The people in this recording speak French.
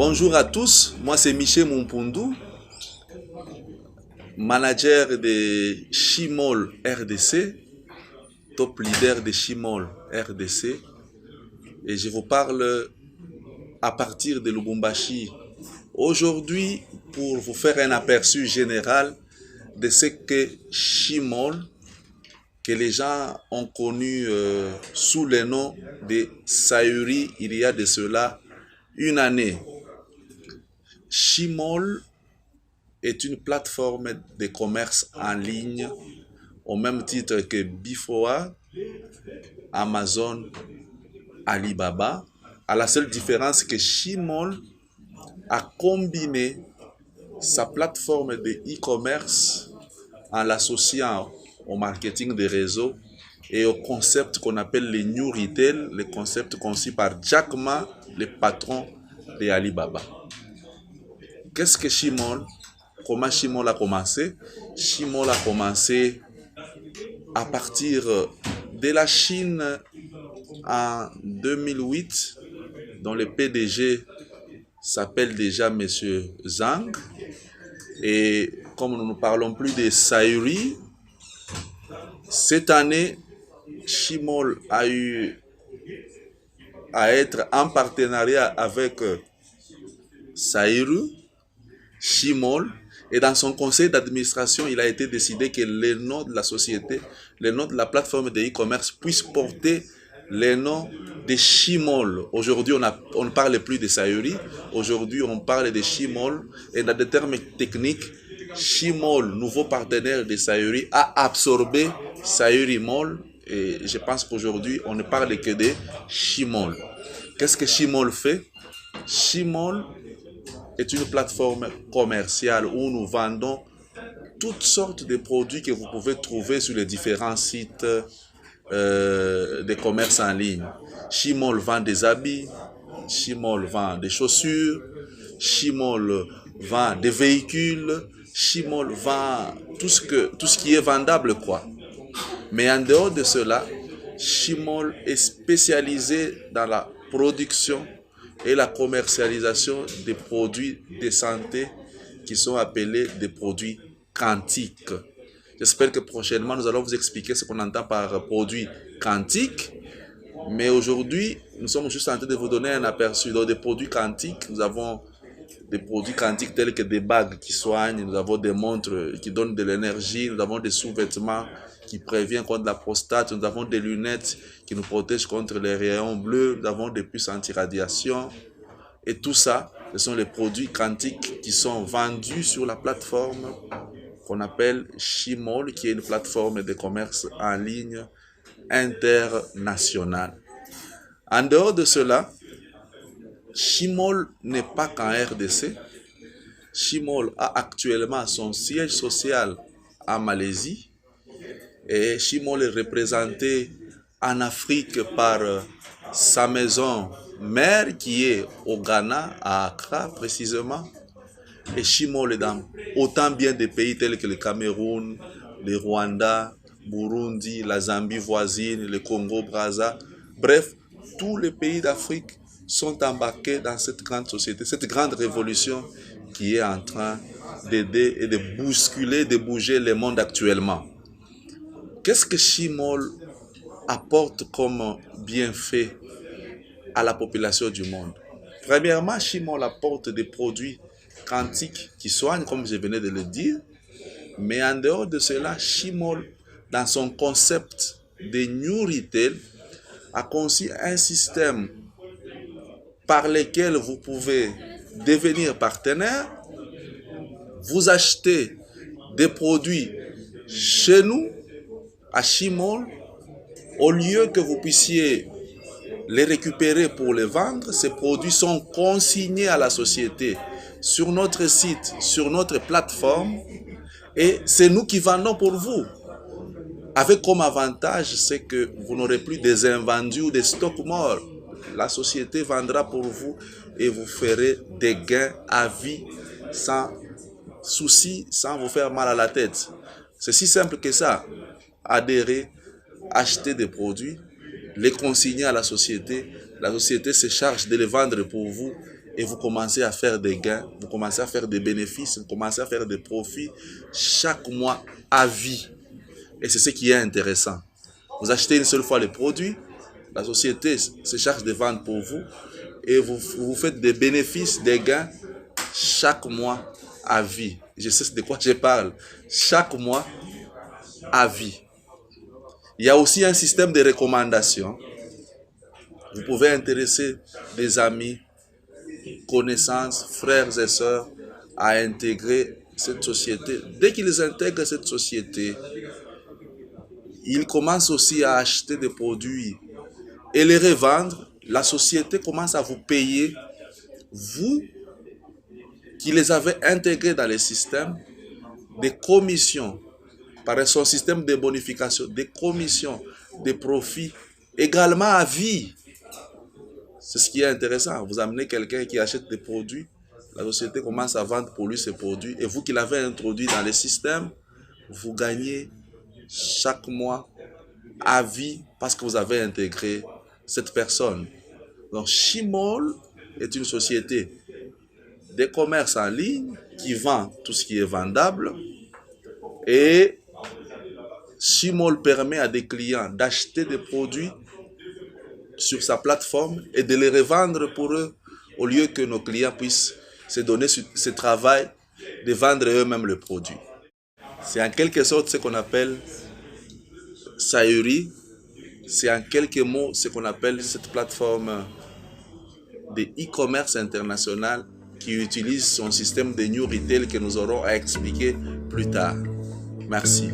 Bonjour à tous, moi c'est Michel Mumpundu, manager de Chimol RDC, top leader de Chimol RDC, et je vous parle à partir de Lubumbashi aujourd'hui pour vous faire un aperçu général de ce que Chimol, que les gens ont connu sous le nom de Sayuri il y a de cela une année. Chimol est une plateforme de commerce en ligne au même titre que Bifoa, Amazon, Alibaba, à la seule différence que Chimol a combiné sa plateforme de e-commerce en l'associant au marketing des réseaux et au concept qu'on appelle les New Retail, le concept conçu par Jack Ma, le patron de Alibaba. Qu'est-ce que Chimol? Comment Chimol a commencé? Chimol a commencé à partir de la Chine en 2008, dont le PDG s'appelle déjà M. Zhang. Et comme nous ne parlons plus de Sayuri, cette année, Chimol a eu à être en partenariat avec Sayuri, Chimol, et dans son conseil d'administration, il a été décidé que le nom de la société, le nom de la plateforme de e-commerce puisse porter le nom de Chimol. Aujourd'hui, on ne parle plus de Sayuri, aujourd'hui on parle de Chimol, et dans des termes techniques, Chimol, nouveau partenaire de Sayuri, a absorbé Sayuri Mall, et je pense qu'aujourd'hui on ne parle que de Chimol. Qu'est-ce que Chimol fait? Chimol est une plateforme commerciale où nous vendons toutes sortes de produits que vous pouvez trouver sur les différents sites de commerce en ligne. Chimol vend des habits, Chimol vend des chaussures, Chimol vend des véhicules, Chimol vend tout ce qui est vendable, quoi. Mais en dehors de cela, Chimol est spécialisé dans la production et la commercialisation des produits de santé qui sont appelés des produits quantiques. J'espère que prochainement, nous allons vous expliquer ce qu'on entend par produits quantiques. Mais aujourd'hui, nous sommes juste en train de vous donner un aperçu. Dans des produits quantiques, nous avons des produits quantiques tels que des bagues qui soignent, nous avons des montres qui donnent de l'énergie, nous avons des sous-vêtements qui préviennent contre la prostate, nous avons des lunettes qui nous protègent contre les rayons bleus, nous avons des puces anti-radiation. Et tout ça, ce sont les produits quantiques qui sont vendus sur la plateforme qu'on appelle Chimol, qui est une plateforme de commerce en ligne internationale. En dehors de cela, Chimol n'est pas qu'en RDC. Chimol a actuellement son siège social en Malaisie. Et Chimol est représenté en Afrique par sa maison mère qui est au Ghana, à Accra précisément. Et Chimol est dans autant bien des pays tels que le Cameroun, le Rwanda, Burundi, la Zambie voisine, le Congo-Brazza. Bref, tous les pays d'Afrique sont embarqués dans cette grande société, cette grande révolution qui est en train d'aider et de bousculer, de bouger le monde actuellement. Qu'est-ce que Chimol apporte comme bienfait à la population du monde? Premièrement, Chimol apporte des produits quantiques qui soignent, comme je venais de le dire. Mais en dehors de cela, Chimol, dans son concept de New Retail, a conçu un système par lequel vous pouvez devenir partenaire, vous achetez des produits chez nous, à Chimol, au lieu que vous puissiez les récupérer pour les vendre, ces produits sont consignés à la société sur notre site, sur notre plateforme, et c'est nous qui vendons pour vous. Avec comme avantage, c'est que vous n'aurez plus des invendus ou des stocks morts. La société vendra pour vous et vous ferez des gains à vie sans souci, sans vous faire mal à la tête. C'est si simple que ça. Adhérer, acheter des produits, les consigner à la société se charge de les vendre pour vous et vous commencez à faire des gains, vous commencez à faire des bénéfices, vous commencez à faire des profits chaque mois à vie. Et c'est ce qui est intéressant. Vous achetez une seule fois les produits, la société se charge de vendre pour vous et vous faites des bénéfices, des gains chaque mois à vie. Je sais de quoi je parle. Chaque mois à vie. Il y a aussi un système de recommandation. Vous pouvez intéresser des amis, connaissances, frères et sœurs à intégrer cette société. Dès qu'ils intègrent cette société, ils commencent aussi à acheter des produits et les revendre. La société commence à vous payer, vous qui les avez intégrés dans le système, des commissions, par son système de bonification, des commissions, des profits, également à vie. C'est ce qui est intéressant. Vous amenez quelqu'un qui achète des produits, la société commence à vendre pour lui ces produits, et vous qui l'avez introduit dans le système, vous gagnez chaque mois à vie parce que vous avez intégré cette personne. Donc, Shimol est une société de commerce en ligne qui vend tout ce qui est vendable, et Shimol permet à des clients d'acheter des produits sur sa plateforme et de les revendre pour eux, au lieu que nos clients puissent se donner ce travail de vendre eux-mêmes le produit. C'est en quelque sorte ce qu'on appelle Sayuri. C'est en quelques mots ce qu'on appelle cette plateforme de e-commerce international qui utilise son système de New Retail que nous aurons à expliquer plus tard. Merci.